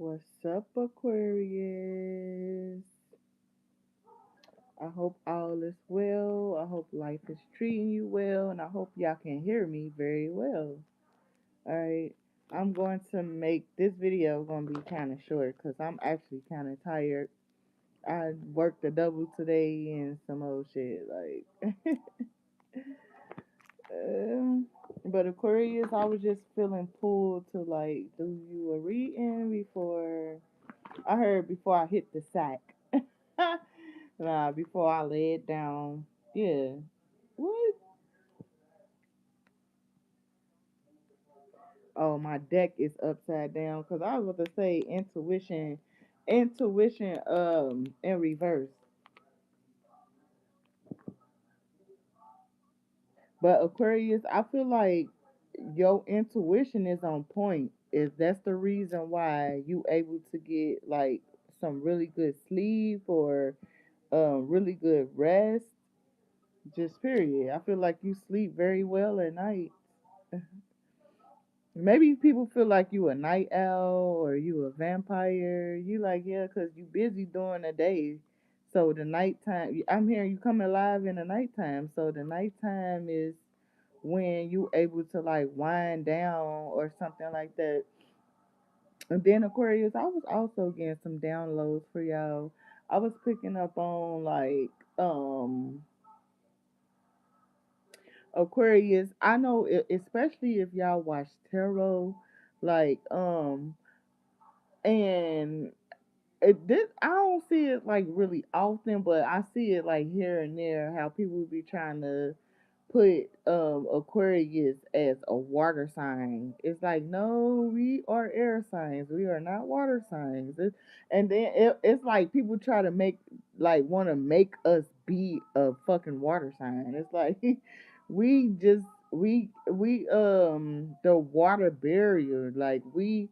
What's up, Aquarius? I hope all is well. I hope life is treating you well, and I hope y'all can hear me very well. All right, I'm going to make this video going to be kind of short because I'm actually kind of tired. I worked a double today and some old shit like. But Aquarius, I was just feeling pulled to like do you a reading before I heard before I hit the sack. Nah, before I lay it down. Yeah. What? Oh, my deck is upside down because I was about to say intuition, in reverse. But Aquarius, I feel like your intuition is on point. Is that's the reason why you able to get like some really good sleep or really good rest. Just period. I feel like you sleep very well at night. Maybe people feel like you a night owl or you a vampire. You like, yeah, 'cause you busy during the day. So the nighttime, I'm hearing you come alive in the nighttime. So the nighttime is when you able to like wind down or something like that. And then Aquarius, I was also getting some downloads for y'all. I was picking up on like Aquarius. I know, especially if y'all watch tarot, like and this I don't see it like really often, but I see it like here and there how people be trying to put Aquarius as a water sign. It's like no, we are air signs. We are not water signs. And then it's like people try to make like want to make us be a fucking water sign. It's like we just we the water barrier like we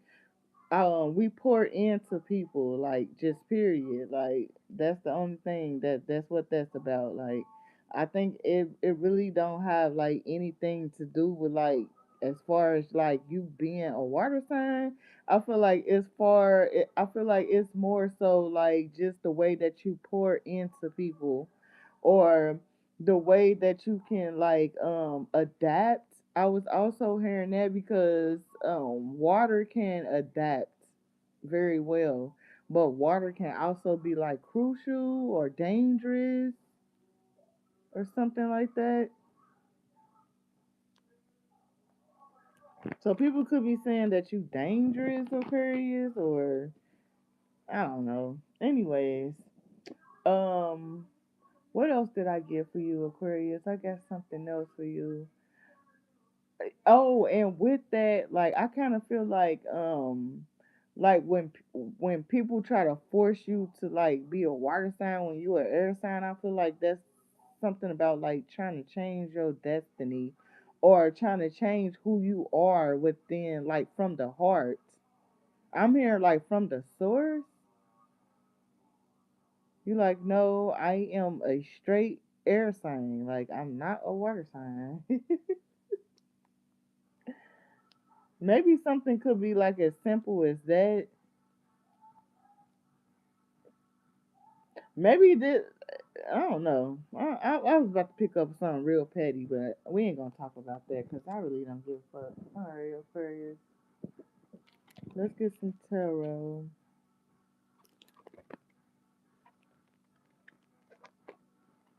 pour into people like just period like that's the only thing that's what that's about like I think it really don't have like anything to do with like as far as like you being a water sign. I feel like it's more so like just the way that you pour into people or the way that you can like adapt. I was also hearing that because water can adapt very well, but water can also be like crucial or dangerous or something like that. So people could be saying that you dangerous Aquarius or I don't know. Anyways, um what else did I get for you Aquarius? I got something else for you. Oh, and with that, like I kind of feel like when people try to force you to like be a water sign when you an air sign, I feel like that's something about like trying to change your destiny or trying to change who you are within like from the heart. I'm here like from the source. You like no, I am a straight air sign. Like I'm not a water sign. Maybe something could be like as simple as that. Maybe this, I don't know. I was about to pick up something real petty, but we ain't gonna talk about that because I really don't give a fuck. Alright, Aquarius. Let's get some tarot.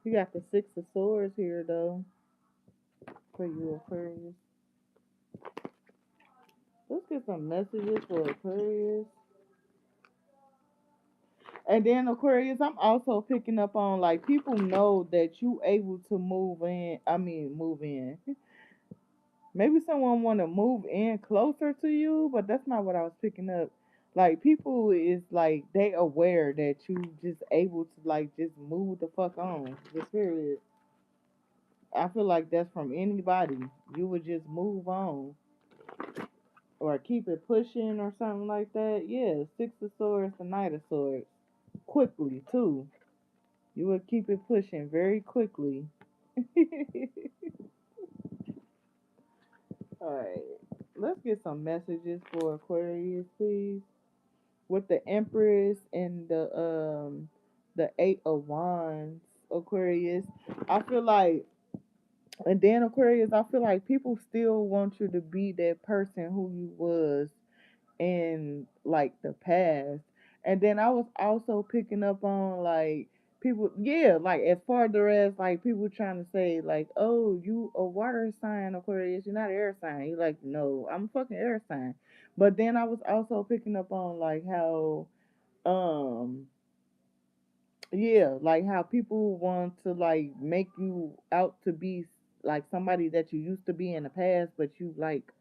You got the Six of Swords here, though, for you, Aquarius. Let's get some messages for Aquarius. And then Aquarius, I'm also picking up on like people know that you able to move in. I mean, move in. Maybe someone want to move in closer to you, but that's not what I was picking up. Like people is like they aware that you just able to like just move the fuck on. Just period. I feel like that's from anybody. You would just move on or keep it pushing or something like that. Yeah, Six of Swords, the Knight of Swords. Quickly too. You would keep it pushing very quickly. All right. Let's get some messages for Aquarius, please. with the Empress and the Eight of Wands, Aquarius. I feel like, and then Aquarius, I feel like people still want you to be that person who you was in like the past. And then I was also picking up on like people, yeah, like as farther as like people trying to say like, oh, you a water sign, Aquarius, you're not an air sign. You like, no, I'm a fucking air sign. But then I was also picking up on like how um yeah, like how people want to like make you out to be like somebody that you used to be in the past, but you like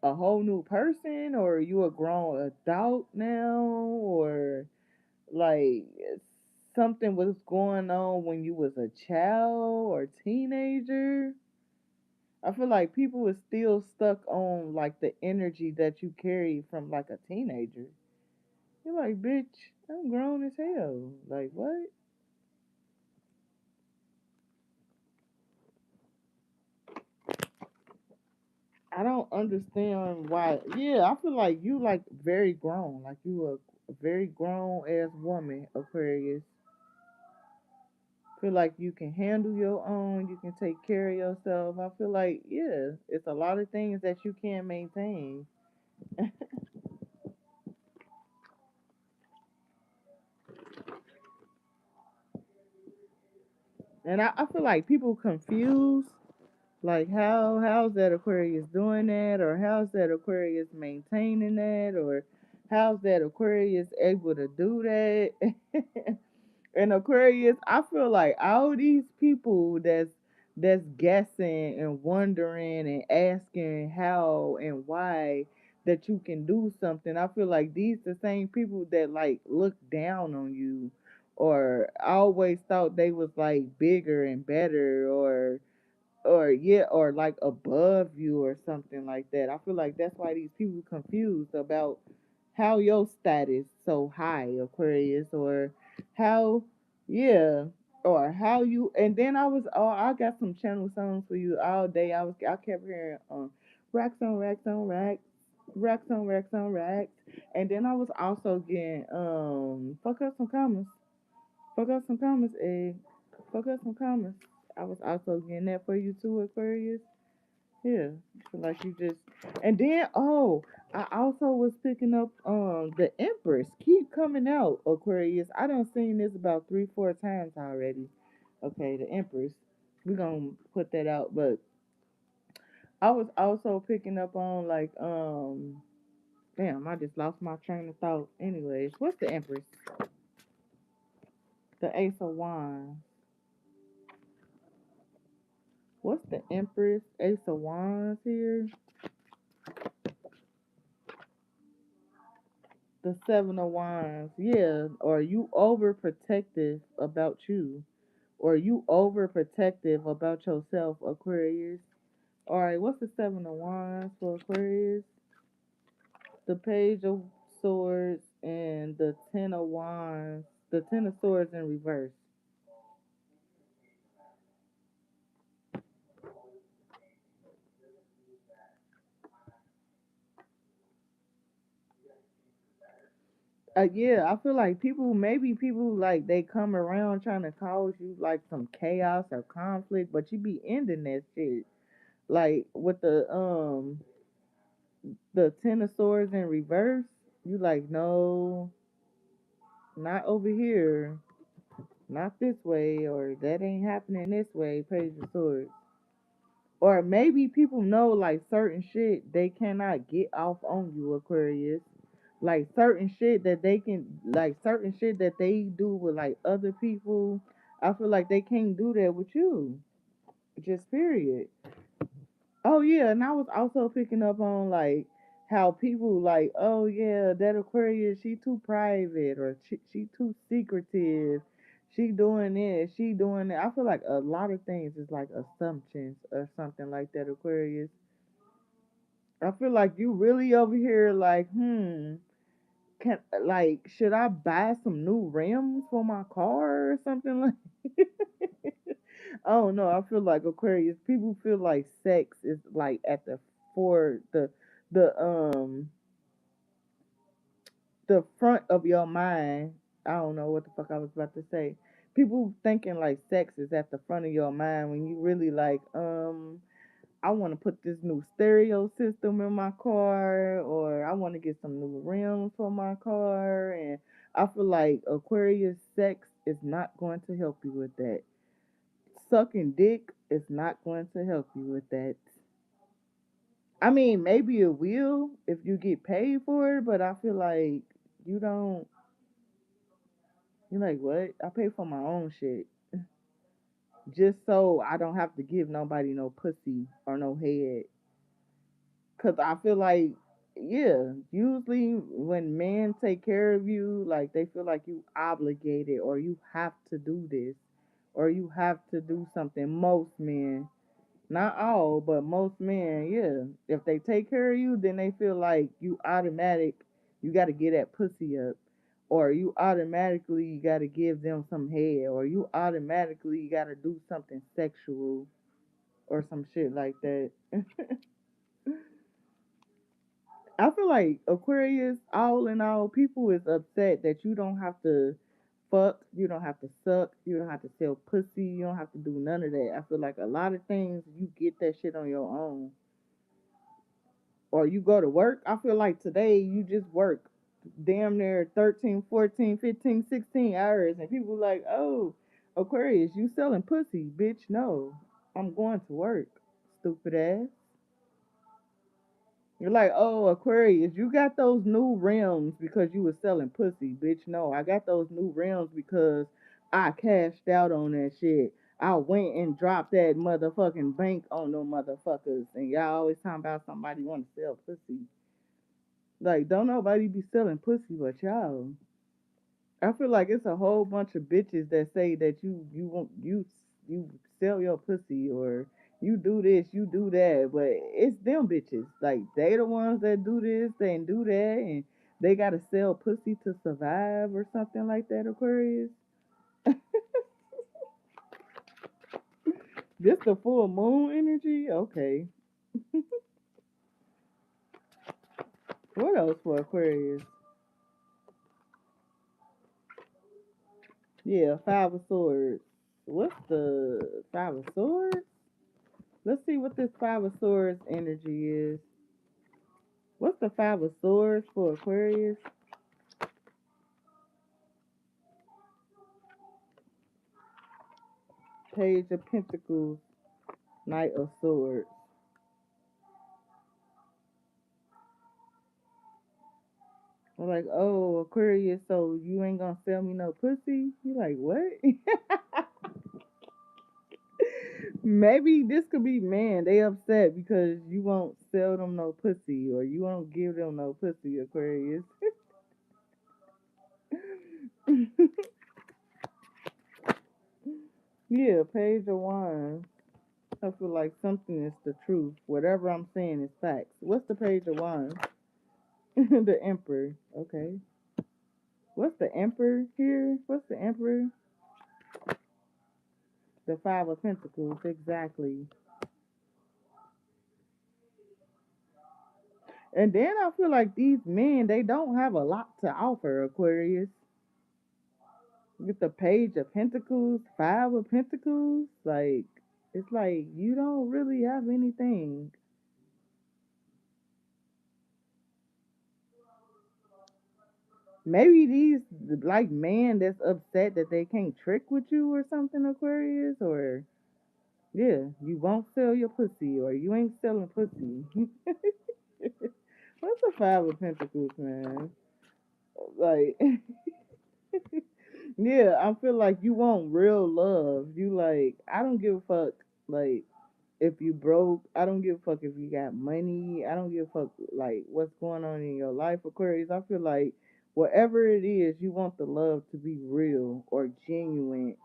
a whole new person, or you a grown adult now, or like something was going on when you was a child or teenager. I feel like people are still stuck on like the energy that you carry from like a teenager. You're like, bitch, I'm grown as hell. Like what? I don't understand why. Yeah, I feel like you like very grown. Like you a very grown ass woman, Aquarius. Feel like you can handle your own, you can take care of yourself. I feel like, yeah, it's a lot of things that you can maintain. And I feel like people confuse like how's that Aquarius doing that, or how's that Aquarius maintaining that, or how's that Aquarius able to do that. And Aquarius, I feel like all these people that's guessing and wondering and asking how and why that you can do something. I feel like these the same people that like look down on you, or always thought they was like bigger and better, or yeah, or like above you or something like that. I feel like that's why these people confused about how your status so high, Aquarius, or how, yeah, or how you. And then I got some channel songs for you all day. I kept hearing racks on racks on racks, racks on racks on racks, and then I was also getting fuck up some commas, fuck up some commas, egg, fuck up some commas. I was also getting that for you too, Aquarius. Yeah, so like you just, and then I also was picking up the Empress keep coming out, Aquarius. I done seen this about 3 4 times already. Okay, the Empress. We gonna put that out, but I was also picking up on like damn, I just lost my train of thought. Anyways, what's the Empress? The Ace of Wands. What's the Empress? Ace of Wands here. The Seven of Wands. Yeah. Or you overprotective about you. Or you overprotective about yourself, Aquarius. Alright, what's the Seven of Wands for Aquarius? The Page of Swords and the Ten of Wands. The Ten of Swords in reverse. Yeah, I feel like maybe people like they come around trying to cause you like some chaos or conflict, but you be ending that shit. Like with the Ten of Swords in reverse, you like, no, not over here, not this way, or that ain't happening this way, Page of Swords. Or maybe people know like certain shit they cannot get off on you, Aquarius. Like certain shit that they can, like certain shit that they do with like other people. I feel like they can't do that with you. Just period. Oh yeah, and I was also picking up on like how people like, oh yeah, that Aquarius, she too private, or she too secretive. She doing this, she doing that. I feel like a lot of things is like assumptions or something like that, Aquarius. I feel like you really over here like, can like should I buy some new rims for my car or something like I don't know. I feel like Aquarius people feel like sex is like at the for the the front of your mind. I don't know what the fuck I was about to say. People thinking like sex is at the front of your mind when you really like, I want to put this new stereo system in my car, or I want to get some new rims for my car. And I feel like Aquarius sex is not going to help you with that. Sucking dick is not going to help you with that. I mean, maybe it will if you get paid for it, but I feel like you don't. You're like, what? I pay for my own shit just so I don't have to give nobody no pussy or no head. Cause I feel like, yeah, usually when men take care of you, like they feel like you obligated or you have to do this or you have to do something. Most men, not all, but most men, yeah. If they take care of you, then they feel like you automatic, you got to get that pussy up, or you automatically got to give them some head, or you automatically got to do something sexual or some shit like that. I feel like Aquarius, all in all, people is upset that you don't have to fuck, you don't have to suck, you don't have to sell pussy, you don't have to do none of that. I feel like a lot of things you get that shit on your own. Or you go to work. I feel like today you just work damn near 13, 14, 15, 16 hours and people like, oh, Aquarius, you selling pussy, bitch. No, I'm going to work, stupid ass. You're like, oh, Aquarius, you got those new rims because you was selling pussy, bitch. No, I got those new rims because I cashed out on that shit. I went and dropped that motherfucking bank on them motherfuckers. And y'all always talking about somebody want to sell pussy. Like, don't nobody be selling pussy but y'all. I feel like it's a whole bunch of bitches that say that you want you sell your pussy or you do this, you do that, but it's them bitches. Like they the ones that do this and do that, and they gotta sell pussy to survive or something like that. Aquarius, just the full moon energy. Okay, what else for Aquarius? Yeah, Five of Swords. What's the Five of Swords? Let's see what this Five of Swords energy is. What's the Five of Swords for Aquarius? Page of Pentacles, Knight of Swords. I'm like, oh, Aquarius, so you ain't gonna sell me no pussy? You like, what? Maybe this could be, man, they upset because you won't sell them no pussy or you won't give them no pussy, Aquarius. Yeah, Page of Wands. I feel like something is the truth. Whatever I'm saying is facts. What's the Page of Wands? The Emperor. Okay. What's the Emperor here? What's the Emperor? The Five of Pentacles. Exactly. And then I feel like these men, they don't have a lot to offer, Aquarius. With the Page of Pentacles, Five of Pentacles, like, it's like you don't really have anything. Maybe these like man that's upset that they can't trick with you or something, Aquarius, or yeah, you won't sell your pussy or you ain't selling pussy. What's the Five of Pentacles, man? Like, yeah, I feel like you want real love. You like, I don't give a fuck. Like, if you broke, I don't give a fuck if you got money. I don't give a fuck like what's going on in your life, Aquarius. I feel like whatever it is, you want the love to be real or genuine.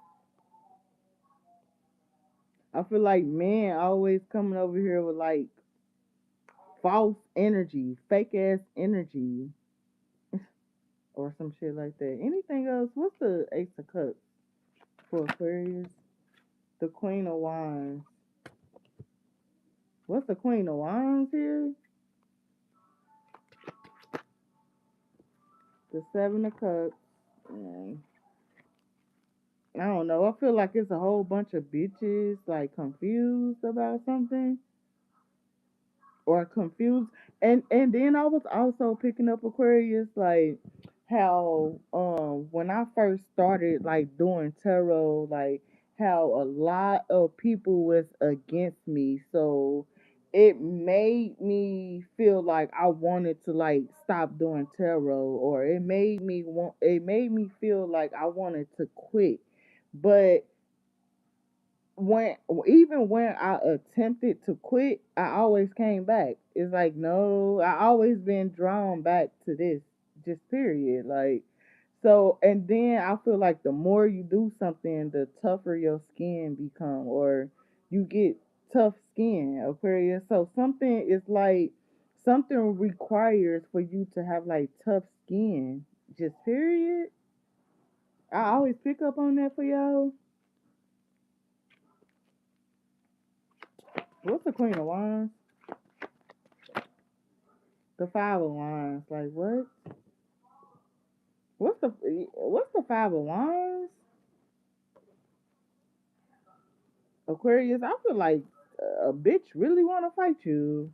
I feel like men always coming over here with like false energy, fake ass energy, or some shit like that. Anything else? What's the Ace of Cups for Aquarius? The Queen of Wands. What's the Queen of Wands here? The Seven of Cups. And I don't know. I feel like it's a whole bunch of bitches like confused about something or confused. And then I was also picking up Aquarius like how when I first started like doing tarot, like how a lot of people was against me. So it made me feel like I wanted to like stop doing tarot, or it made me feel like I wanted to quit. But when even when I attempted to quit, I always came back. It's like no, I always been drawn back to this, just period. Like so, and then I feel like the more you do something, the tougher your skin become, or you get tough skin, Aquarius. So something is like something requires for you to have like tough skin, just period. I always pick up on that for y'all. What's the Queen of Wands? The Five of Wands. Like what? What's the Five of Wands? Aquarius. I feel like a bitch really want to fight you.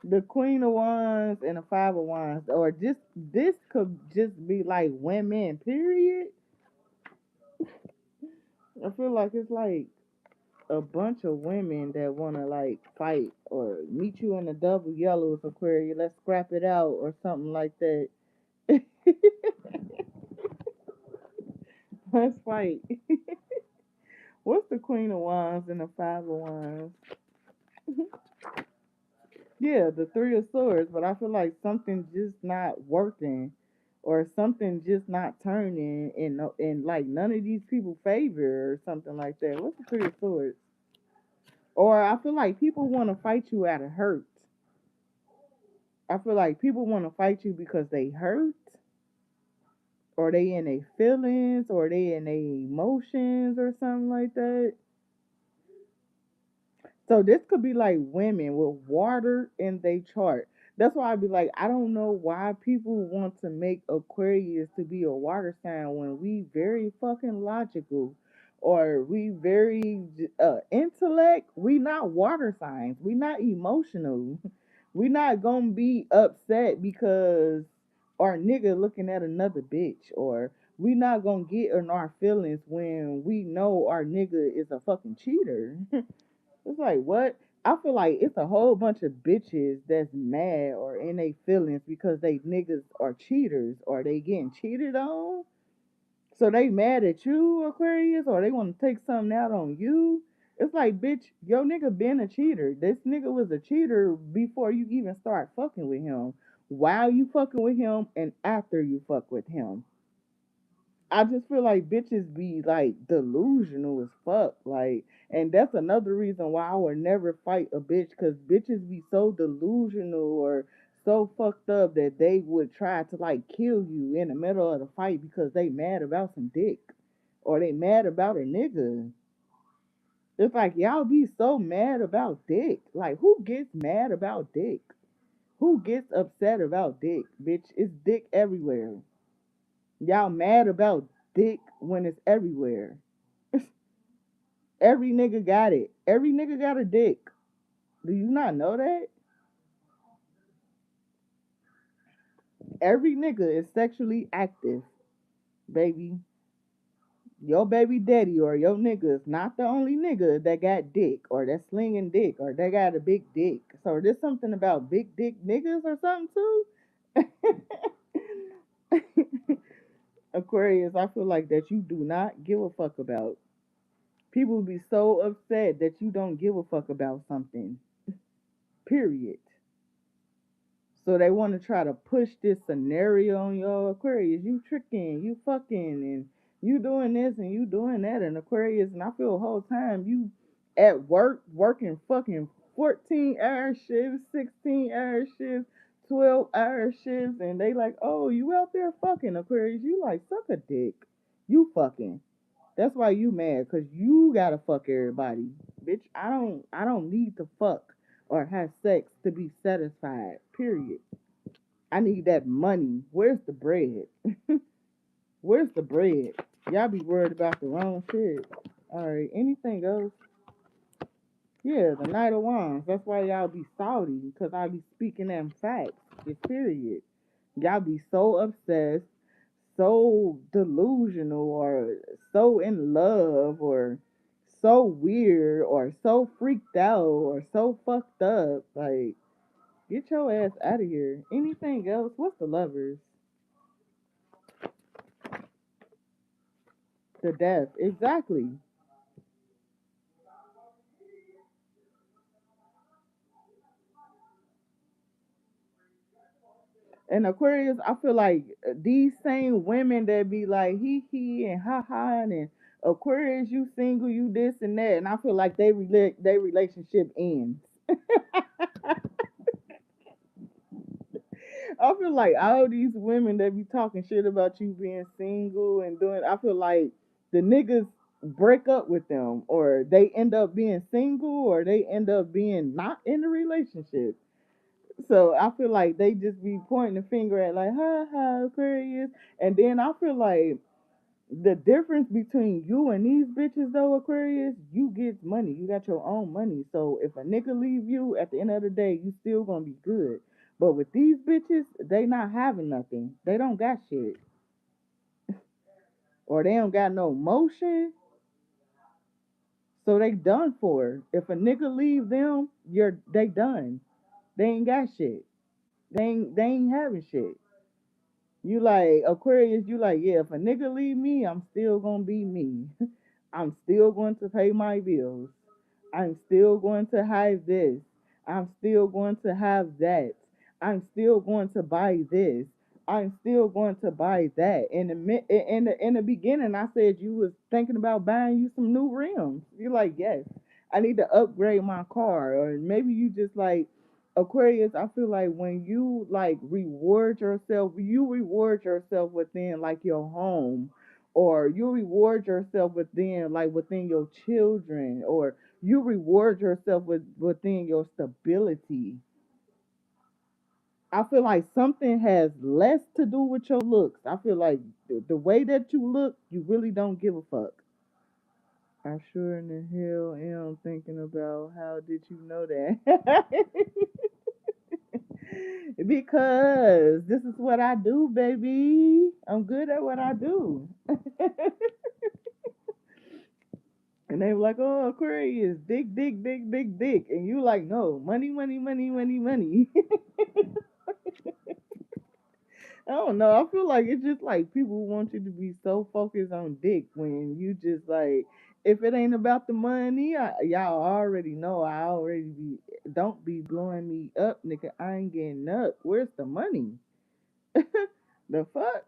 The Queen of Wands and the Five of Wands, or just this could just be like women. Period. I feel like it's like a bunch of women that want to like fight or meet you in a double yellow with Aquarius. Let's scrap it out or something like that. Let's fight. What's the Queen of Wands and the Five of Wands? Yeah, the Three of Swords, but I feel like something just not working, or something just not turning in like none of these people favor or something like that. What's the Three of Swords? Or I feel like people want to fight you out of hurt. I feel like people want to fight you because they hurt, or they in their feelings, or they in their emotions, or something like that. So this could be like women with water in their chart. That's why I'd be like, I don't know why people want to make Aquarius to be a water sign when we very fucking logical, or we very intellect. We not water signs. We not emotional. We not gonna be upset because our nigga looking at another bitch, or we not gonna get in our feelings when we know our nigga is a fucking cheater. It's like what? I feel like it's a whole bunch of bitches that's mad or in their feelings because they niggas are cheaters, or they getting cheated on. So they mad at you, Aquarius, or they want to take something out on you. It's like, bitch, your nigga been a cheater. This nigga was a cheater before you even start fucking with him. While you fucking with him and after you fuck with him. I just feel like bitches be like delusional as fuck. Like, and that's another reason why I would never fight a bitch, because bitches be so delusional or so fucked up that they would try to like kill you in the middle of the fight because they mad about some dick, or they mad about a nigga. It's like y'all be so mad about dick. Like, who gets mad about dick? Who gets upset about dick? Bitch, it's dick everywhere. Y'all mad about dick when it's everywhere. Every nigga got it. Every nigga got a dick. Do you not know that? Every nigga is sexually active, baby. Your baby daddy or your nigga is not the only nigga that got dick, or that's slinging dick, or they got a big dick. So there's something about big dick niggas or something too. Aquarius, I feel like that you do not give a fuck about. People be so upset that you don't give a fuck about something. Period. So they want to try to push this scenario on your Aquarius. You tricking, you fucking, and you doing this and you doing that. And Aquarius, and I feel the whole time you at work working fucking 14-hour shifts, 16-hour shifts, 12-hour shifts, and they like, oh, you out there fucking, Aquarius. You like, suck a dick. You fucking. That's why you mad, cause you gotta fuck everybody, bitch. I don't need to fuck or have sex to be satisfied. Period. I need that money. Where's the bread? Where's the bread? Y'all be worried about the wrong shit. All right. Anything else? Yeah, the Knight of Wands. That's why y'all be salty, because I be speaking them facts. Just period. Y'all be so obsessed, so delusional, or so in love, or so weird, or so freaked out, or so fucked up. Like, get your ass out of here. Anything else? What's the Lovers? The Death. Exactly. And Aquarius, I feel like these same women that be like he and ha ha and Aquarius, you single, you this and that, and I feel like their relationship ends. I feel like all these women that be talking shit about you being single and doing, I feel like the niggas break up with them, or they end up being single, or they end up being not in a relationship. So I feel like they just be pointing the finger at like, ha ha, Aquarius. And then I feel like the difference between you and these bitches though, Aquarius, you get money. You got your own money. So if a nigga leave you at the end of the day, you still gonna be good. But with these bitches, they not having nothing. They don't got shit. Or they don't got no motion. So they done for. If a nigga leave them, they done. They ain't got shit. They ain't having shit. You like Aquarius, you like, yeah, if a nigga leave me, I'm still gonna be me. I'm still going to pay my bills. I'm still going to have this. I'm still going to have that. I'm still going to buy this. I'm still going to buy that. In the beginning, I said you was thinking about buying you some new rims. You're like, yes, I need to upgrade my car, or maybe you just like Aquarius. I feel like when you like you reward yourself within like your home, or you reward yourself within your children, or you reward yourself within your stability. I feel like something has less to do with your looks. I feel like the way that you look, you really don't give a fuck. I sure in the hell am thinking about how did you know that? Because this is what I do, baby. I'm good at what I do. And they were like, oh, Aquarius, dick, dick, dick, dick, dick. And you like, no, money, money, money, money, money. I don't know. I feel like it's just like people want you to be so focused on dick when you just like, if it ain't about the money, y'all already know. I already be, don't be blowing me up, nigga. I ain't getting up. Where's the money? The fuck?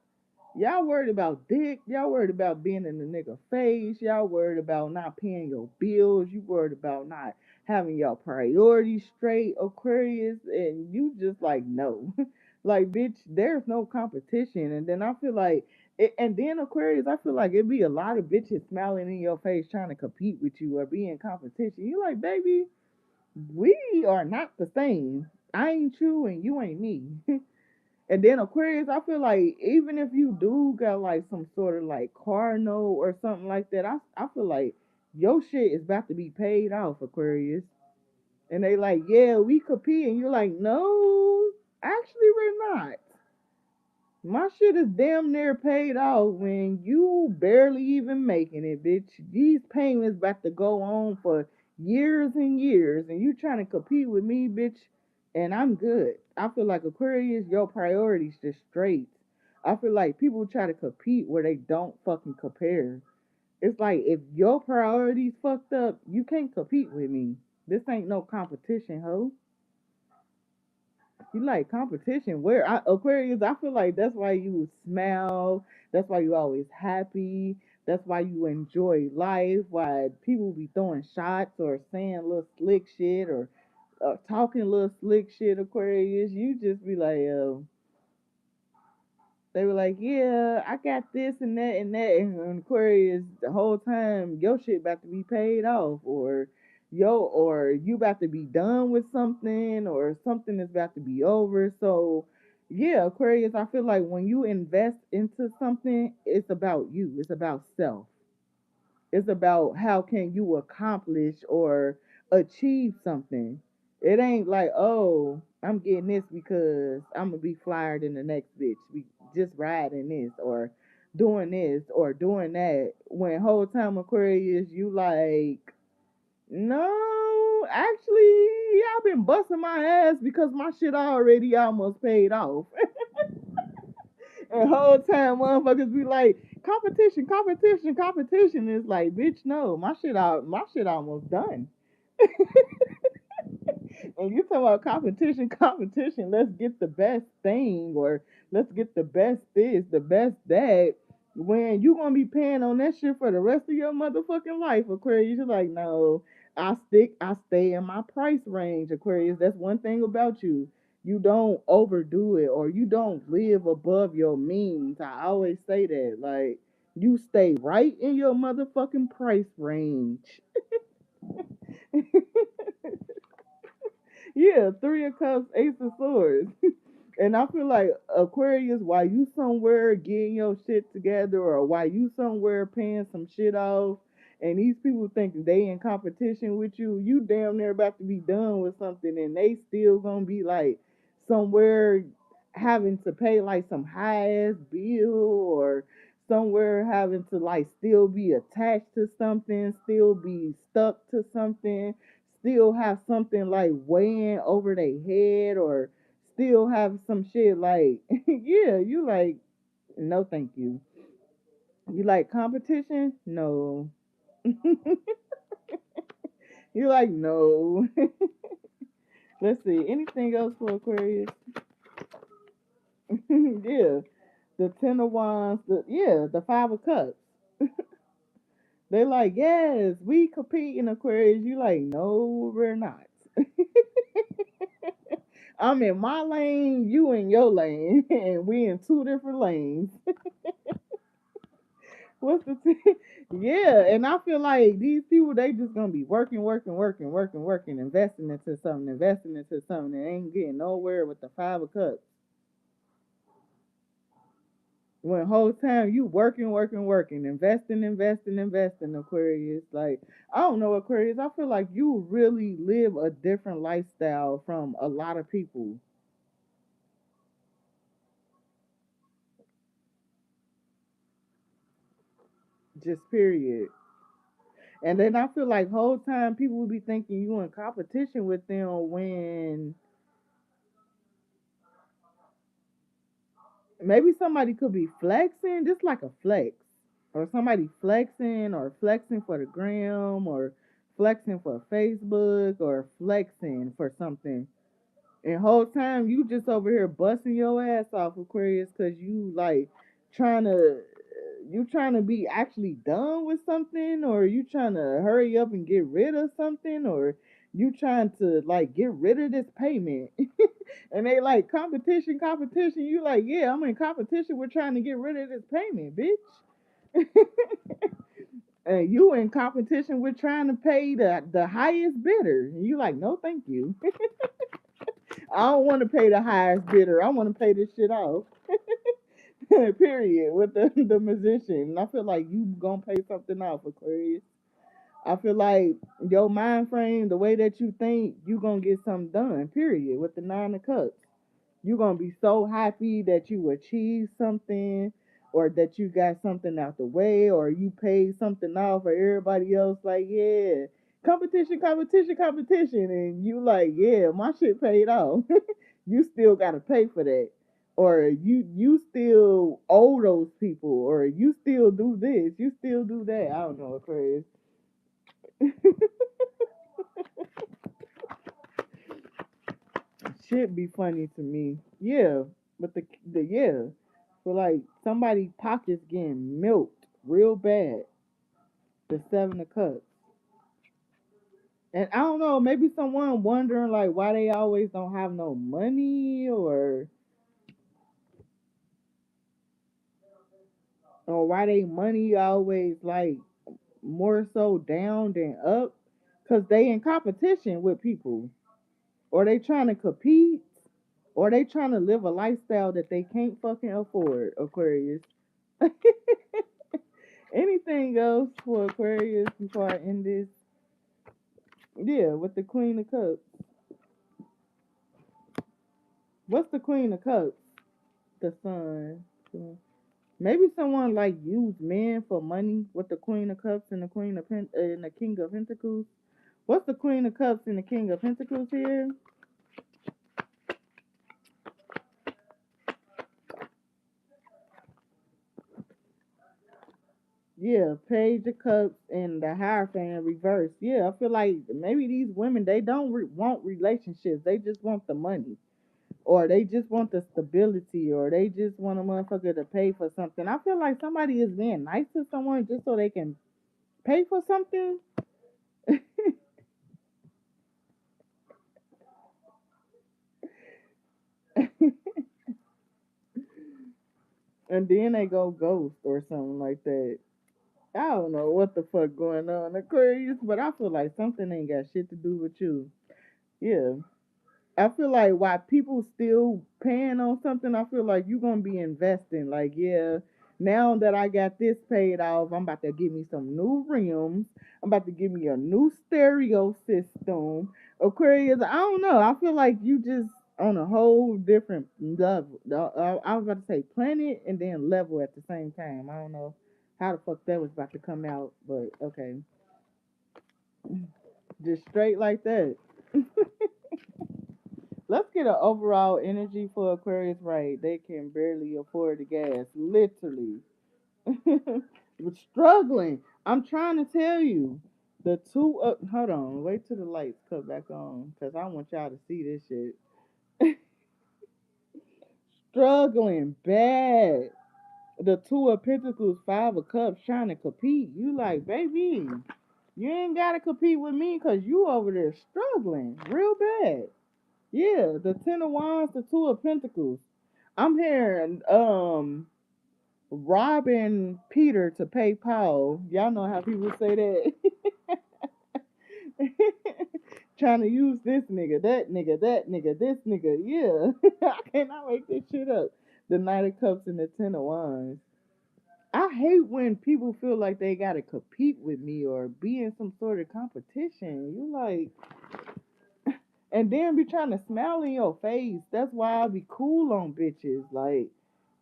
Y'all worried about dick. Y'all worried about being in the nigga face. Y'all worried about not paying your bills. You worried about not having your priorities straight, Aquarius. And you just like, no. Like, bitch, there's no competition. And then I feel like, and then Aquarius, I feel like it'd be a lot of bitches smiling in your face trying to compete with you or be in competition. You like, baby, we are not the same. I ain't you and you ain't me. And then Aquarius, I feel like even if you do got like some sort of like car note or something like that, I feel like your shit is about to be paid off, Aquarius. And they like, yeah, we compete, and you're like, no, actually we're not. My shit is damn near paid off when you barely even making it, bitch. These payments about to go on for years and years, and you trying to compete with me, bitch, and I'm good. I feel like Aquarius, your priorities just straight. I feel like people try to compete where they don't fucking compare. It's like if your priorities fucked up, you can't compete with me. This ain't no competition, ho. You like competition. Aquarius, I feel like that's why you smile. That's why you always happy. That's why you enjoy life. Why people be throwing shots or saying little slick shit or talking little slick shit, Aquarius. You just be like, they were like, yeah, I got this and that and that. And Aquarius, the whole time, your shit about to be paid off, or you about to be done with something, or something is about to be over. So Yeah, Aquarius, I feel like when you invest into something, it's about you. It's about self. It's about how can you accomplish or achieve something. It ain't like, oh, I'm getting this because I'm gonna be flyer than the next bitch. We just riding this or doing that. When whole time Aquarius, you like, no, actually, I've been busting my ass because my shit already almost paid off. And whole time motherfuckers be like, competition, competition, competition. It's like, bitch, no, my shit almost done. And you talk about competition, competition, let's get the best thing or let's get the best this, the best that. When you gonna be paying on that shit for the rest of your motherfucking life, Aquarius, you're like, no, I stay in my price range, Aquarius. That's one thing about you. You don't overdo it or you don't live above your means. I always say that. Like, you stay right in your motherfucking price range. Yeah, three of cups, ace of swords. And I feel like Aquarius, while you somewhere getting your shit together or while you somewhere paying some shit off, and these people think they in competition with you, you damn near about to be done with something and they still gonna be like somewhere having to pay like some high ass bill or somewhere having to like still be attached to something, still be stuck to something, still have something like weighing over their head or still have some shit like yeah, you like no thank you. You like competition? No. You like no. Let's see. Anything else for Aquarius? Yeah. The ten of wands, the five of cups. They like, yes, we compete in Aquarius. You like, no, we're not. I'm in my lane, you in your lane, and we in two different lanes. What's the thing? Yeah, and I feel like these people they just gonna be working, working, working, working, working, investing into something, and ain't getting nowhere with the five of cups. When whole time you working, working, working, investing, investing, investing, Aquarius. Like, I don't know, Aquarius. I feel like you really live a different lifestyle from a lot of people. Just period. And then I feel like whole time people will be thinking you in competition with them when maybe somebody could be flexing, just like a flex, or somebody flexing or flexing for the gram or flexing for Facebook or flexing for something. And whole time you just over here busting your ass off, Aquarius, cause you like trying to you trying to be actually done with something, or you trying to hurry up and get rid of something, or you trying to like get rid of this payment. And they like competition, competition. You like, yeah, I'm in competition. We're trying to get rid of this payment, bitch. And you in competition with trying to pay the highest bidder. And you like, no, thank you. I don't want to pay the highest bidder. I want to pay this shit off. Period. With the musician. And I feel like you gonna pay something off, Aquarius. I feel like your mind frame, the way that you think, you gonna get something done. Period. With the nine of cups. You're gonna be so happy that you achieved something or that you got something out the way or you paid something off or everybody else like, yeah, competition, competition, competition. And you like, yeah, my shit paid off. You still gotta pay for that. Or you still owe those people, or you still do this, you still do that. I don't know, Aquarius. Shit be funny to me. Yeah, but the yeah, for like somebody pockets getting milked real bad. The seven of cups, and I don't know. Maybe someone wondering like why they always don't have no money, or why they money always like more so down than up, cause they in competition with people, or they trying to compete, Or they trying to live a lifestyle that they can't fucking afford, Aquarius. Anything else for Aquarius before I end this? Yeah, with the Queen of Cups. What's the Queen of Cups? The Sun. Maybe someone like use men for money with the Queen of Cups and the and the King of Pentacles. What's the Queen of Cups and the King of Pentacles here? Yeah, Page of Cups and the Hierophant reverse. Yeah, I feel like maybe these women they don't want relationships. They just want the money, or they just want the stability, or they just want a motherfucker to pay for something. I feel like somebody is being nice to someone just so they can pay for something. And then they go ghost or something like that. I don't know what the fuck going on, Aquarius, but I feel like something ain't got shit to do with you. Yeah. I feel like while people still paying on something, I feel like you're gonna be investing. Like, yeah, now that I got this paid off, I'm about to give me some new rims. I'm about to give me a new stereo system. Aquarius, I don't know. I feel like you just on a whole different level. I was about to say planet and then level at the same time. I don't know how the fuck that was about to come out, but okay. Just straight like that. Let's get an overall energy for Aquarius right. They can barely afford the gas, literally. We're struggling. I'm trying to tell you. The two up. Hold on. Wait till the lights cut back on, cause I want y'all to see this shit. Struggling bad. The two of Pentacles, Five of Cups, trying to compete. You like, baby, you ain't gotta compete with me, cause you over there struggling real bad. Yeah, the Ten of Wands, the Two of Pentacles. I'm hearing robbing Peter to pay Paul. Y'all know how people say that. Trying to use this nigga, that nigga, that nigga, this nigga. Yeah. I cannot make this shit up. The Knight of Cups and the Ten of Wands. I hate when people feel like they gotta compete with me or be in some sort of competition. You like, and then be trying to smile in your face. That's why I be cool on bitches. Like,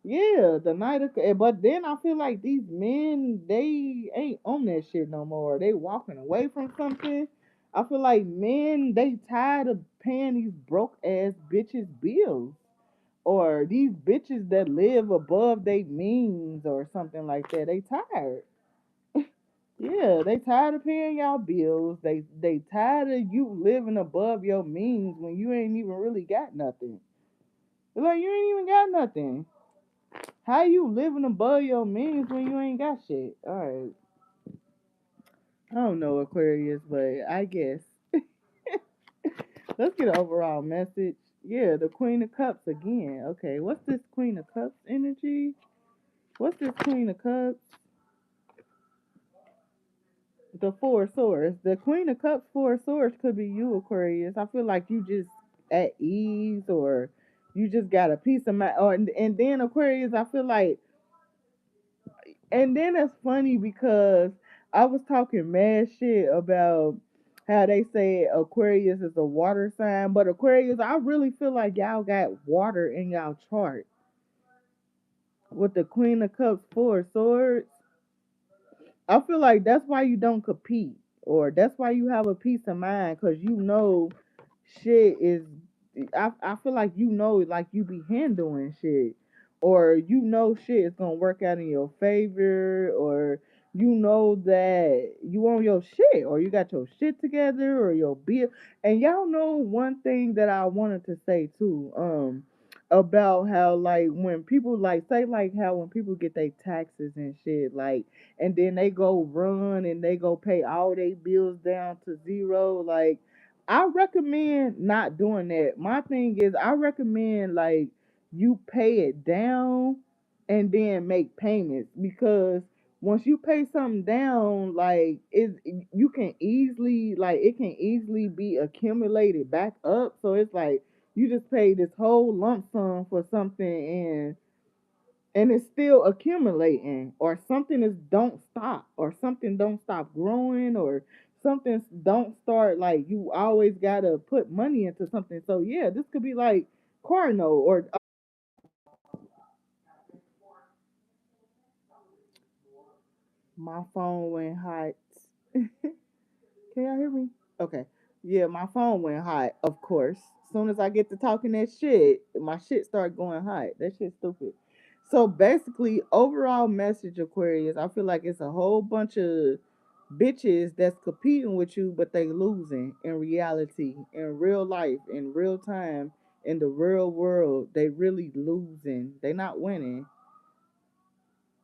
yeah, the night of, but then I feel like these men, they ain't on that shit no more. They walking away from something. I feel like men, they tired of paying these broke ass bitches bills. Or these bitches that live above their means or something like that. They tired. Yeah, they tired of paying y'all bills. They tired of you living above your means when you ain't even really got nothing. Like you ain't even got nothing. How you living above your means when you ain't got shit? All right, I don't know Aquarius, but I guess let's get an overall message. Yeah, the Queen of Cups again. Okay, what's this Queen of Cups energy? What's this Queen of Cups? The Four of Swords. The Queen of Cups, Four of Swords could be you, Aquarius. I feel like you just at ease, or you just got a peace of mind. Or and then Aquarius, I feel like, and then it's funny because I was talking mad shit about how they say Aquarius is a water sign, but Aquarius, I really feel like y'all got water in y'all chart with the Queen of Cups, Four of Swords. I feel like that's why you don't compete, or that's why you have a peace of mind, because you know shit is. I feel like you know, like you be handling shit, or you know shit is gonna work out in your favor, or you know that you on your shit, or you got your shit together, or your bill. And y'all know one thing that I wanted to say too, about how like when people like say like how when people get their taxes and shit like and then they go run and they go pay all their bills down to zero. Like, I recommend not doing that. My thing is, I recommend like you pay it down and then make payments, because once you pay something down, like you can easily like it can easily be accumulated back up. So it's like You just pay this whole lump sum for something, and it's still accumulating, or something is don't stop, or something don't stop growing, or something don't start, like you always gotta put money into something. So yeah, this could be like car note, or my phone went hot. Can y'all hear me? Okay. Yeah, my phone went hot, of course. As soon as I get to talking that shit, my shit start going hot. That shit's stupid. So basically, overall message, Aquarius, I feel like it's a whole bunch of bitches that's competing with you, but they losing in reality, in real life, in real time, in the real world. They really losing. They not winning.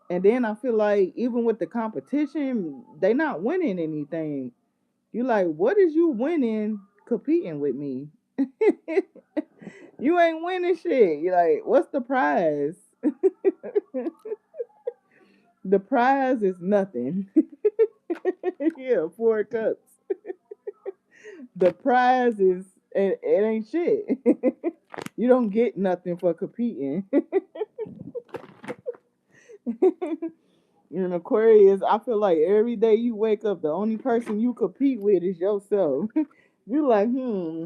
And then I feel like even with the competition, they not winning anything. You like, what is you winning competing with me? You ain't winning shit. You like, what's the prize? The prize is nothing. Yeah, 4 cups. The prize is it ain't shit. You don't get nothing for competing. In Aquarius, I feel like every day you wake up, the only person you compete with is yourself. You like,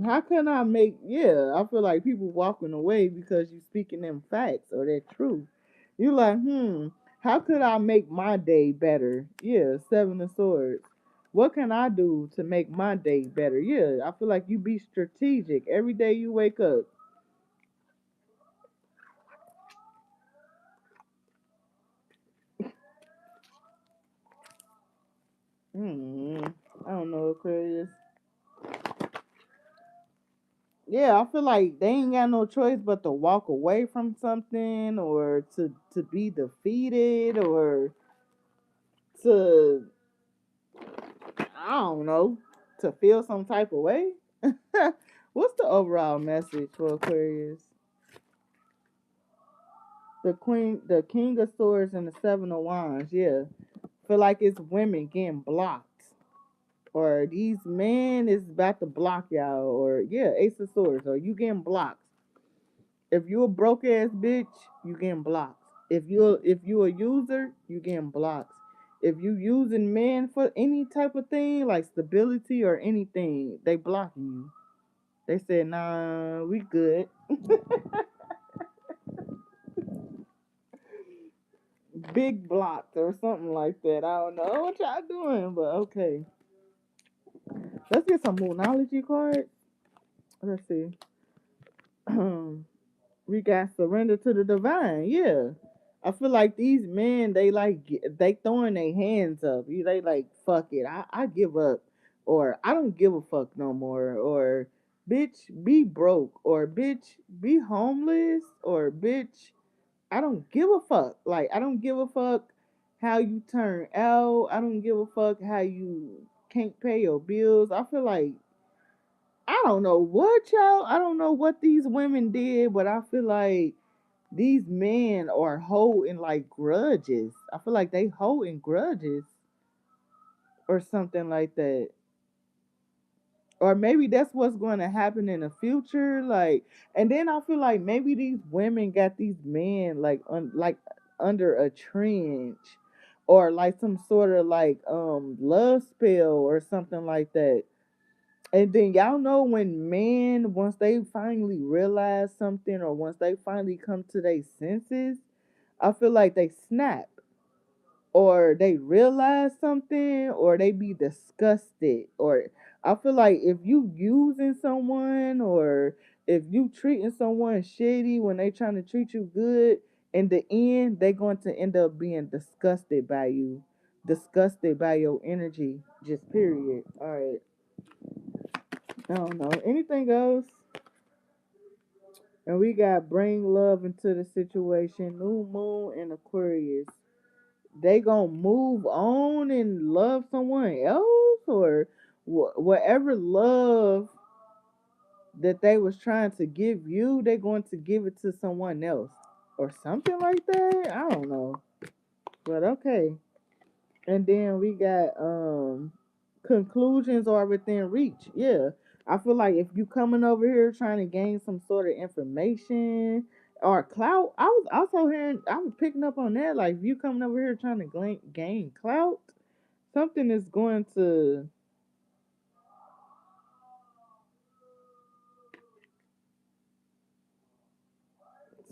how can I make? Yeah, I feel like people walking away because you speaking them facts or that truth. You like, how could I make my day better? Yeah, 7 of Swords. What can I do to make my day better? Yeah, I feel like you be strategic every day you wake up. Hmm, I don't know, Aquarius. Yeah, I feel like they ain't got no choice but to walk away from something, or to be defeated, or to, I don't know, to feel some type of way. What's the overall message for Aquarius? The King of Swords and the 7 of Wands. Yeah, feel like it's women getting blocked, or these men is about to block y'all, or yeah, Ace of Swords, or you getting blocked. If you a broke ass bitch, you getting blocked. If you a user, you getting blocked. If you using men for any type of thing like stability or anything, they block you. They said, nah, we good. Big blocked or something like that. I don't know what y'all doing, but okay. Let's get some Moonology cards. Let's see. We got surrender to the divine. Yeah, I feel like these men, they like they throwing their hands up. They like, fuck it, I give up, or I don't give a fuck no more, or bitch be broke, or bitch be homeless, or bitch I don't give a fuck. Like, I don't give a fuck how you turn out. I don't give a fuck how you can't pay your bills. I feel like, I don't know what y'all, I don't know what these women did, but I feel like these men are holding like grudges. I feel like they holding grudges or something like that. Or maybe that's what's going to happen in the future. Like, and then I feel like maybe these women got these men like like under a trench, or like some sort of like love spell or something like that. And then y'all know when men, once they finally realize something, or once they finally come to their senses, I feel like they snap, or they realize something, or they be disgusted, or I feel like if you using someone, or if you treating someone shitty when they trying to treat you good, in the end they going to end up being disgusted by you, disgusted by your energy, just period. All right, I don't know anything else. And we got bring love into the situation, new moon and Aquarius. They gonna move on and love someone else, or whatever love that they was trying to give you, they going to give it to someone else or something like that. I don't know, but okay. And then we got conclusions are within reach. Yeah, I feel like if you coming over here trying to gain some sort of information or clout, I was also hearing, I was picking up on that. Like if you coming over here trying to gain clout, something is going to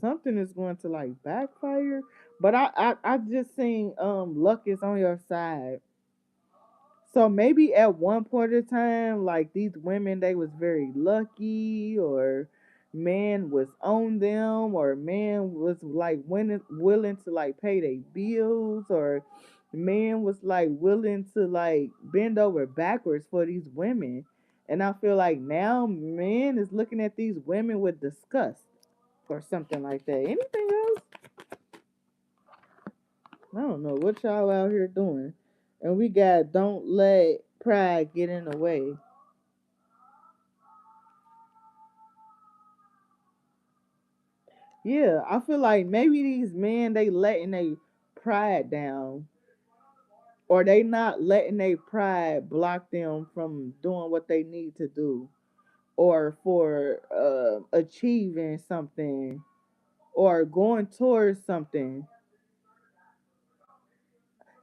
something is going to like backfire. But I just seen luck is on your side. So maybe at one point in time, like these women, they was very lucky, or man was on them, or man was like willing to like pay their bills, or man was like willing to like bend over backwards for these women. And I feel like now man is looking at these women with disgust or something like that. Anything else? I don't know what y'all out here doing. And we got don't let pride get in the way. Yeah, I feel like maybe these men they letting their pride down, or they not letting their pride block them from doing what they need to do, or for achieving something, or going towards something.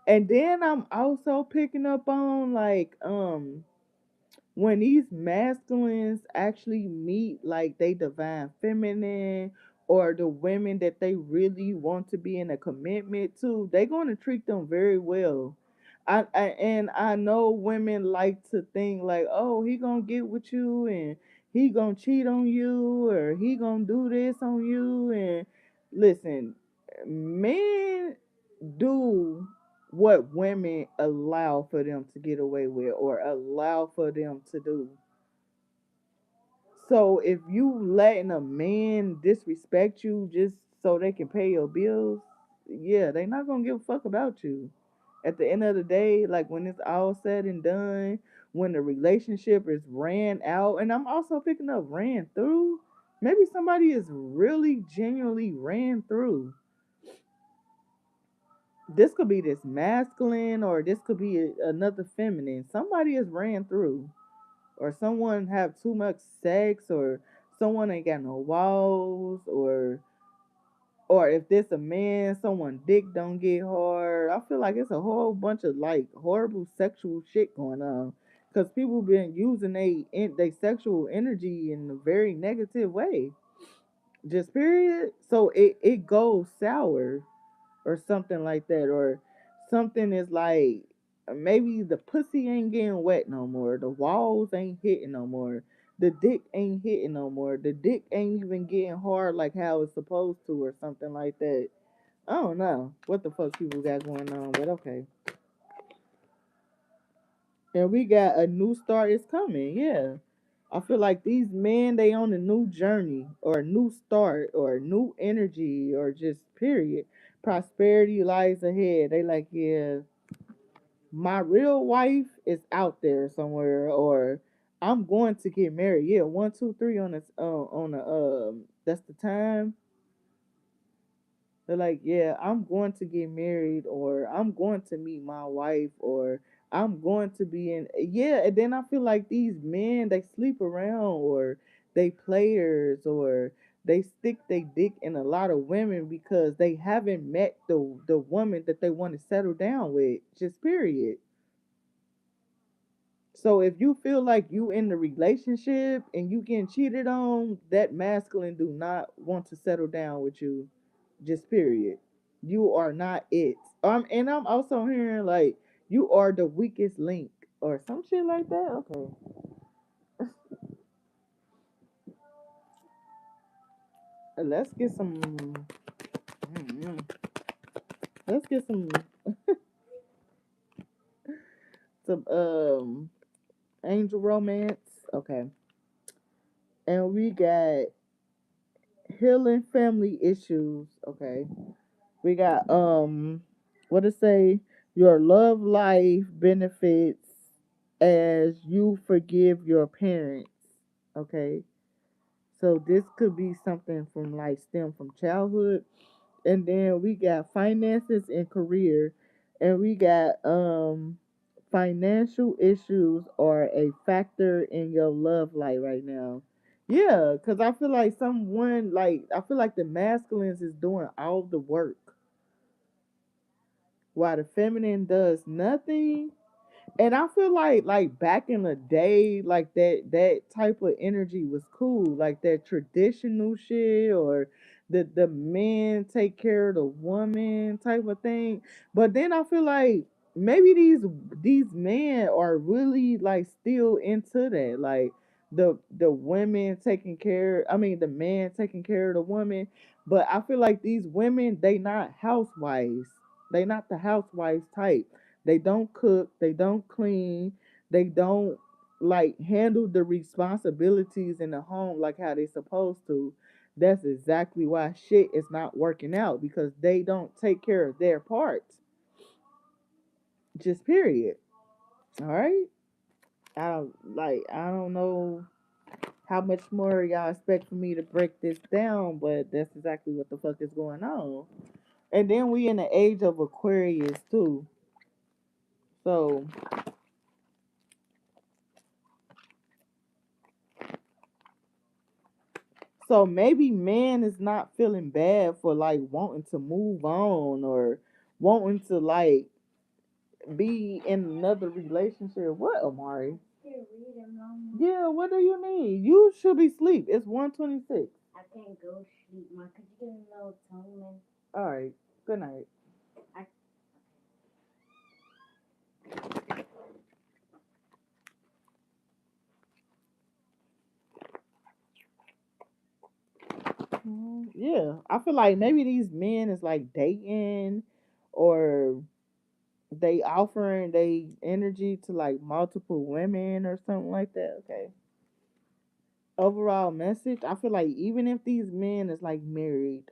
And then I'm also picking up on like when these masculines actually meet like they divine feminine, or the women that they really want to be in a commitment to, they going to treat them very well. And I know women like to think like, oh, he gonna get with you, and he gonna cheat on you, or he gonna do this on you. And listen, men do what women allow for them to get away with, or allow for them to do. So if you letting a man disrespect you just so they can pay your bills, yeah, they not gonna give a fuck about you. At the end of the day, like when it's all said and done, when the relationship is ran out, and I'm also picking up ran through, maybe somebody is really genuinely ran through. This could be this masculine, or this could be another feminine. Somebody is ran through, or someone have too much sex, or someone ain't got no walls, or if this a man, someone dick don't get hard. I feel like it's a whole bunch of like horrible sexual shit going on, because people been using they sexual energy in a very negative way. Just period. So it goes sour, or something like that, or something is like maybe the pussy ain't getting wet no more, the walls ain't hitting no more, the dick ain't hitting no more, the dick ain't even getting hard like how it's supposed to, or something like that. I don't know what the fuck people got going on, but okay. And we got a new start is coming. Yeah, I feel like these men, they on a new journey, or a new start, or a new energy, or just period. Prosperity lies ahead. They like, yeah, my real wife is out there somewhere, or I'm going to get married. Yeah, 1, 2, 3 on the that's the time. They're like, yeah, I'm going to get married, or I'm going to meet my wife, or I'm going to be in. Yeah, and then I feel like these men, they sleep around, or they players, or they stick their dick in a lot of women because they haven't met the woman that they want to settle down with. Just period. So if you feel like you in the relationship and you getting cheated on, that masculine do not want to settle down with you. Just period. You are not it. And I'm also hearing like you are the weakest link, or some shit like that. Okay. Let's get some mm, let's get some angel romance. Okay. And we got healing family issues. Okay. We got what to say, your love life benefits as you forgive your parents. Okay. So this could be something from like stem from childhood. And then we got finances and career. And we got financial issues are a factor in your love life right now. Yeah, because I feel like I feel like the masculines is doing all the work while the feminine does nothing. And I feel like back in the day, like that type of energy was cool, like that traditional shit, or the men take care of the woman type of thing. But then I feel like maybe these men are really like still into that, like the women taking care. I mean, the man taking care of the woman. But I feel like these women, they not housewives. They not the housewives type. They don't cook, they don't clean, they don't like handle the responsibilities in the home like how they supposed to. That's exactly why shit is not working out because they don't take care of their parts. Just period. All right. I don't know how much more y'all expect for me to break this down, but that's exactly what the fuck is going on. And then we in the age of Aquarius too. So So maybe man is not feeling bad for like wanting to move on or wanting to like be in another relationship. What, Amari? Yeah, what do you need? You should be asleep. It's 1:26. I can't go sleep, ma. Could you give me a little atonement? All right. Good night. I... Yeah, I feel like maybe these men is like dating or they offering they energy to like multiple women or something like that. Okay. Overall message, I feel like even if these men is like married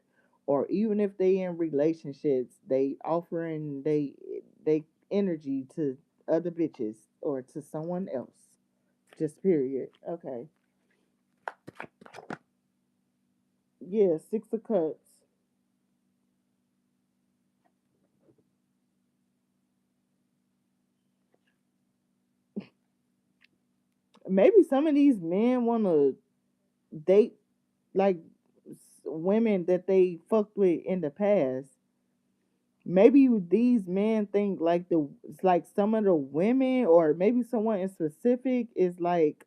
or even if they in relationships, they offering they energy to other bitches or to someone else. Just period. Okay. Yeah, 6 of cups. Maybe some of these men wanna date like women that they fucked with in the past. Maybe these men think like it's like some of the women or maybe someone in specific is like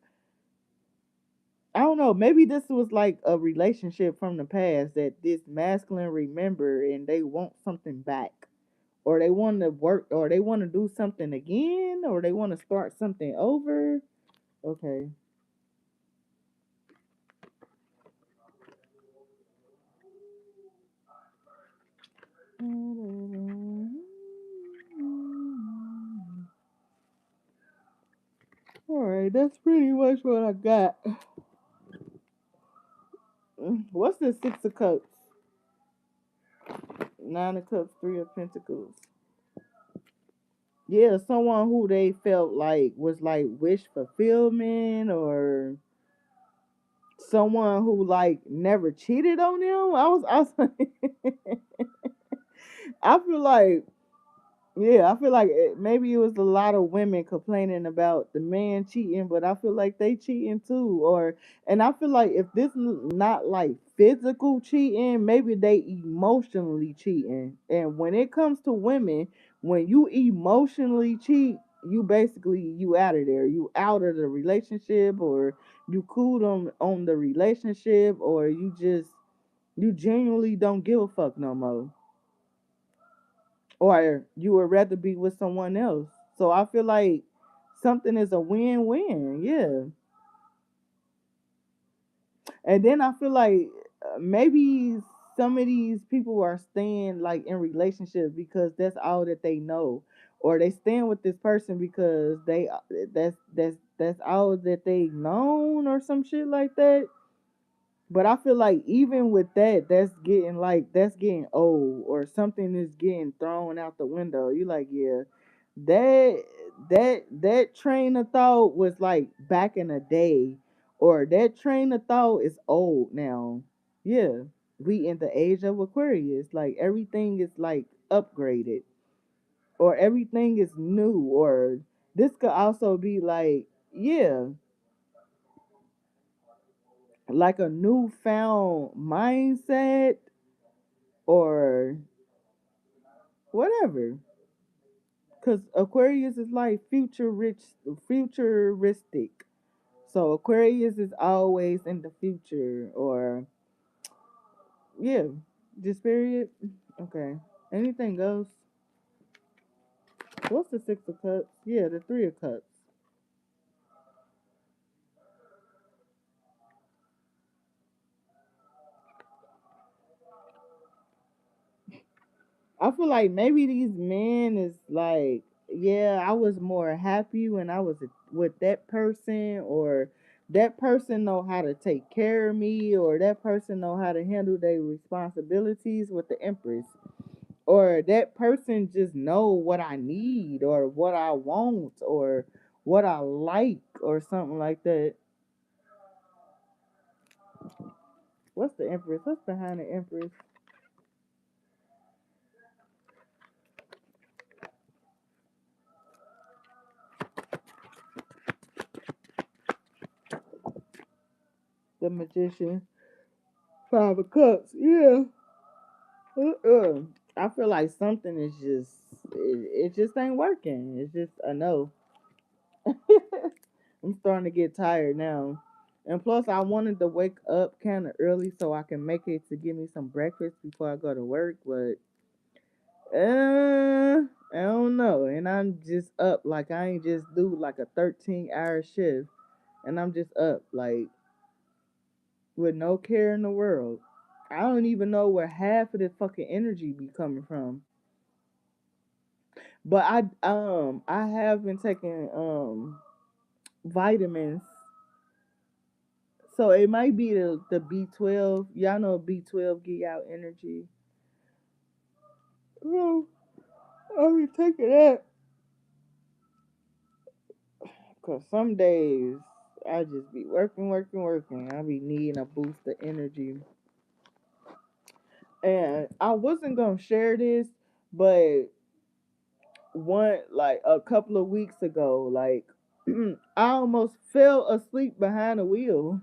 I don't know, maybe this was like a relationship from the past that this masculine remember and they want something back or they want to work or they want to do something again or they want to start something over. Okay. All right, that's pretty much what I got. What's the 6 of cups? 9 of cups, 3 of pentacles. Yeah, someone who they felt like was like wish fulfillment or someone who like never cheated on them. I feel like yeah, I feel like maybe it was a lot of women complaining about the man cheating, but I feel like they cheating too. And I feel like if this not like physical cheating, maybe they emotionally cheating. And when it comes to women, when you emotionally cheat, you out of there. You out of the relationship, or you cooled on the relationship, or you genuinely don't give a fuck no more or you would rather be with someone else. So I feel like something is a win-win. Yeah. And then I feel like maybe some of these people are staying like in relationships because that's all that they know, or they staying with this person because that's all that they known or some shit like that. But I feel like even with that, that's getting old or something is getting thrown out the window. You like, yeah, that that train of thought was like back in the day, or that train of thought is old now. Yeah, we in the age of Aquarius. Like everything is like upgraded, or everything is new, or This could also be like, yeah, like a newfound mindset or whatever. Because Aquarius is like futuristic. So Aquarius is always in the future, or yeah, just period. Okay. Anything else? What's the Six of Cups? Yeah, the Three of Cups. I feel like maybe these men is like, yeah, I was more happy when I was with that person, or that person know how to take care of me, or that person know how to handle their responsibilities with the Empress, or that person just know what I need or what I want or what I like or something like that. What's the Empress? What's behind the Empress? The Magician. Five of Cups. Yeah. Uh-uh. I feel like something is just it just ain't working. It's just a no. I'm starting to get tired now. And plus I wanted to wake up kinda early so I can make it to give me some breakfast before I go to work, but I don't know. And I'm just up like I ain't just do like a 13-hour shift and I'm just up like with no care in the world. I don't even know where half of the fucking energy be coming from. But I have been taking vitamins. So it might be the B12. Y'all know B12 give out energy. Oh, I'll be taking that. Cause some days I just be working, working, working. I be needing a boost of energy. And I wasn't gonna share this, but one like a couple of weeks ago, like I almost fell asleep behind the wheel.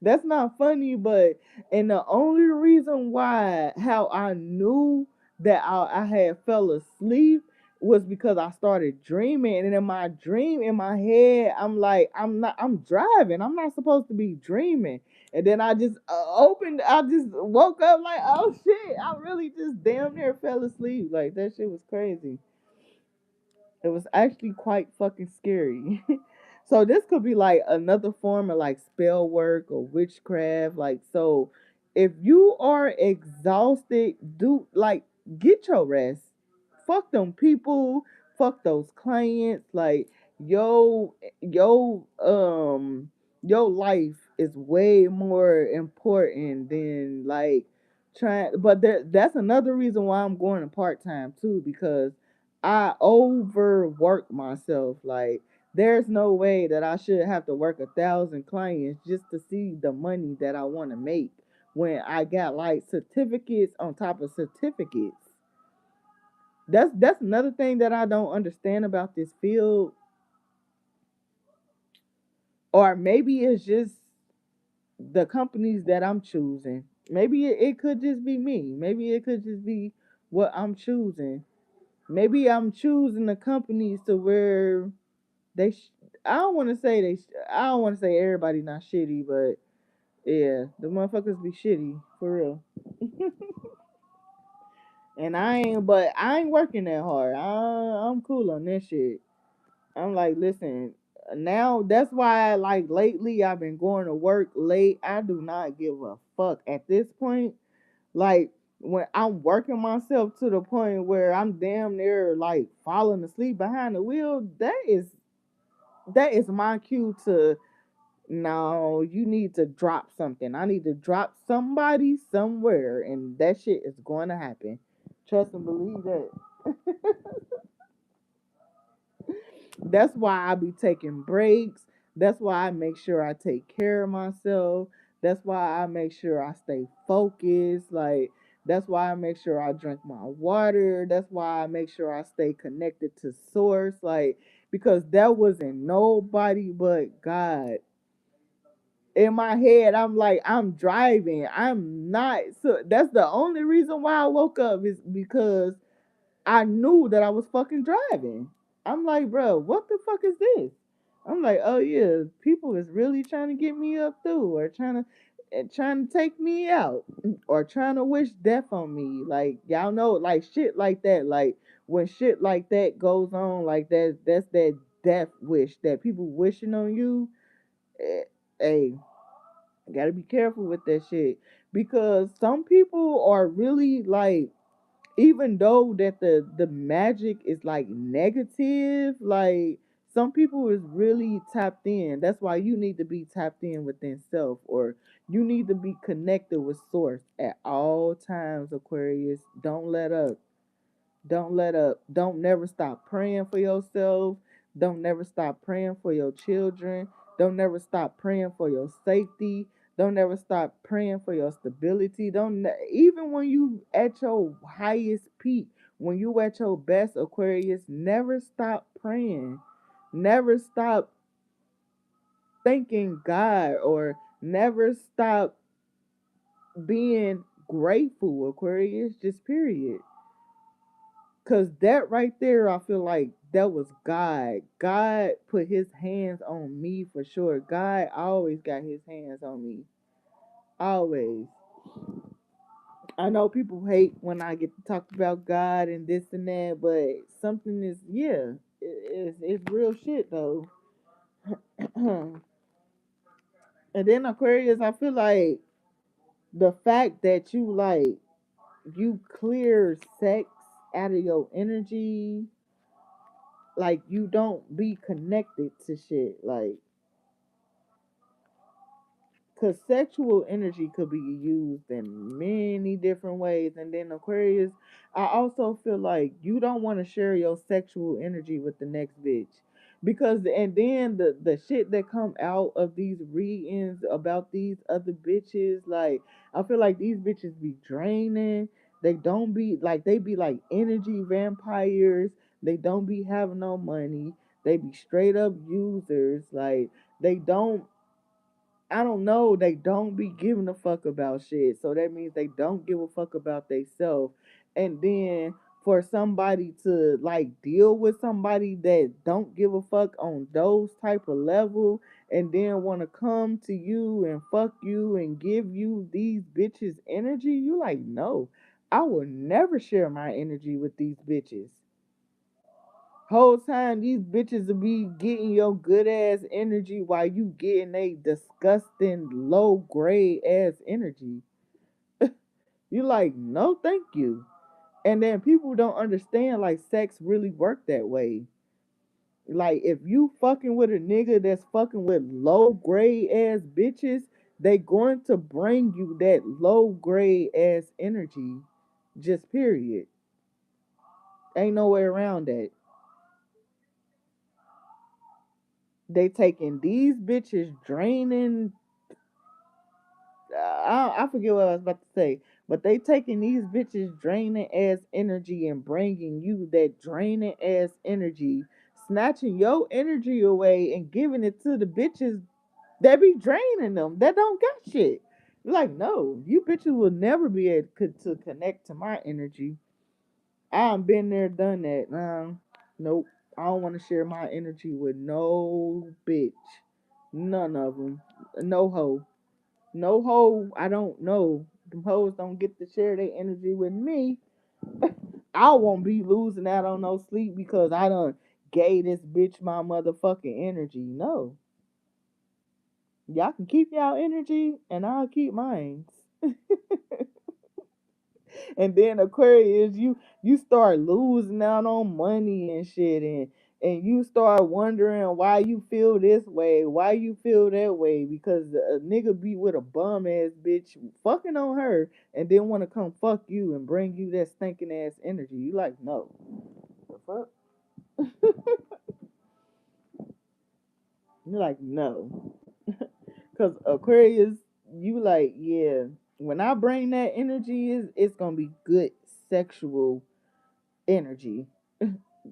That's not funny, but and the only reason why how I knew that I had fell asleep was because I started dreaming, and in my dream in my head I'm driving, I'm not supposed to be dreaming, and then I just woke up like, oh shit, I really just damn near fell asleep. Like that shit was crazy. It was actually quite fucking scary. So this could be like another form of like spell work or witchcraft. Like, so if you are exhausted, do like get your rest. Fuck them people. Fuck those clients. Like yo your life is way more important than like trying. But that's another reason why I'm going to part time too, because I overwork myself. Like, there's no way that I should have to work 1,000 clients just to see the money that I want to make when I got like certificates on top of certificates. That's another thing that I don't understand about this field. Or maybe it's just the companies that I'm choosing. Maybe it could just be me. Maybe it could just be what I'm choosing. Maybe I'm choosing the companies to where they I don't want to say I don't want to say everybody not shitty, but yeah, the motherfuckers be shitty for real. And I ain't working that hard. I'm cool on this shit. I'm like, listen, now that's why like lately I've been going to work late. I do not give a fuck at this point. Like, when I'm working myself to the point where I'm damn near like falling asleep behind the wheel, that is my cue to, no, you need to drop something. I need to drop somebody somewhere, and that shit is going to happen. Trust and believe that. That's why I be taking breaks. That's why I make sure I take care of myself. That's why I make sure I stay focused. Like, That's why I make sure I drink my water. That's why I make sure I stay connected to source. Like, because that wasn't nobody but God. In my head, I'm like, I'm driving. I'm not. So that's the only reason why I woke up is because I knew that I was fucking driving. I'm like, bro, what the fuck is this? I'm like, oh yeah, people is really trying to get me up through, or trying to take me out, or trying to wish death on me. Like y'all know, like shit like that. Like when shit like that goes on, like that's that death wish that people wishing on you. Eh, Hey, gotta be careful with that shit because some people are really like, even though that the magic is like negative, like some people is really tapped in. That's why you need to be tapped in within self, or you need to be connected with source at all times. Aquarius, don't let up. Don't let up. Don't never stop praying for yourself. Don't never stop praying for your children. Don't never stop praying for your safety. Don't never stop praying for your stability. Even when you at your highest peak, when you at your best, Aquarius, never stop praying. Never stop thanking God, or never stop being grateful, Aquarius. Just period. Cause that right there, I feel like that was God. God put his hands on me for sure. God always got his hands on me. Always. I know people hate when I get to talk about God and this and that, but something is, yeah, it's real shit though. And then Aquarius, I feel like the fact that you clear sex out of your energy, like you don't be connected to shit, like because sexual energy could be used in many different ways. And then Aquarius, I also feel like you don't want to share your sexual energy with the next bitch. Because and then the shit that come out of these readings about these other bitches, like I feel like these bitches be draining. They don't be like, they be like energy vampires. They don't be having no money. They be straight up users. Like they don't, I don't know, they don't be giving a fuck about shit. So that means they don't give a fuck about themselves. And then for somebody to like deal with somebody that don't give a fuck on those type of level, and then want to come to you and fuck you and give you these bitches energy, you like, no, I will never share my energy with these bitches. Whole time these bitches will be getting your good ass energy while you getting a disgusting low grade ass energy. You like, no thank you. And then people don't understand like sex really work that way. Like if you fucking with a nigga that's fucking with low grade ass bitches, they going to bring you that low grade ass energy. Just period. Ain't no way around that. They taking these bitches draining, I forget what I was about to say, but they taking these bitches draining ass energy and bringing you that draining ass energy, snatching your energy away and giving it to the bitches that be draining them, that don't got shit. Like, no, you bitches will never be able to connect to my energy. I've been there, done that. Nope. I don't want to share my energy with no bitch. None of them. No hoe. No hoe, I don't know. Them hoes don't get to share their energy with me. I won't be losing out on no sleep because I done gave this bitch my motherfucking energy. No. Y'all can keep y'all energy and I'll keep mine. And then Aquarius, you start losing out on money and shit, and you start wondering why you feel this way, why you feel that way, because a nigga be with a bum ass bitch fucking on her and then want to come fuck you and bring you that stinking ass energy. You like, no. The fuck? You're like, no. Cause Aquarius, you like, yeah. When I bring that energy, is it's gonna be good sexual energy.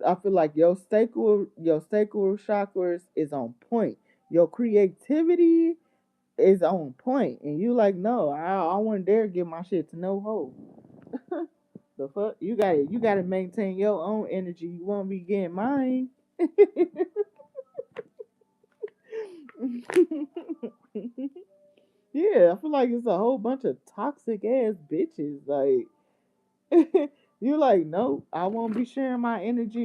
I feel like your sacral chakras is on point. Your creativity is on point, and you like, no, I wouldn't dare give my shit to no hoe. The fuck, you gotta maintain your own energy. You won't be getting mine. Yeah, I feel like it's a whole bunch of toxic ass bitches. Like, you like, nope, I won't be sharing my energy